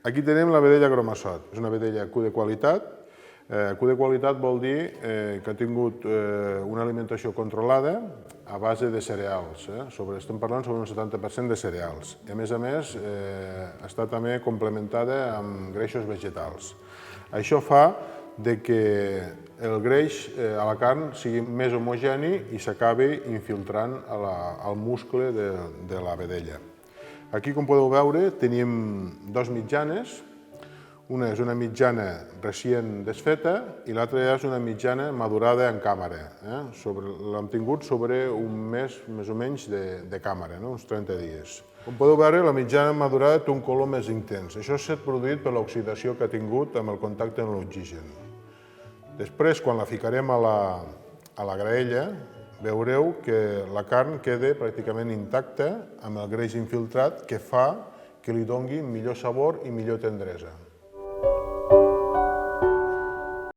Aquí tenim la vedella Gromassot. És una vedella Q de qualitat. Q de qualitat vol dir que ha tingut una alimentació controlada a base de cereals. Estem parlant sobre un 70% de cereals. A més, està també complementada amb greixos vegetals. Això fa que el greix a la carn sigui més homogeni i s'acabi infiltrant al muscle de la vedella. Aquí, com podeu veure, tenim dues mitjanes. Una és una mitjana recient desfeta i l'altra és una mitjana madurada en càmera. L'hem tingut sobre un mes, més o menys, de càmera, uns 30 dies. Com podeu veure, la mitjana madurada té un color més intens. Això s'ha produït per l'oxidació que ha tingut amb el contacte amb l'oxigen. Després, quan la ficarem a la graella, veureu que la carn queda pràcticament intacta amb el greix infiltrat que fa que li doni millor sabor i millor tendresa.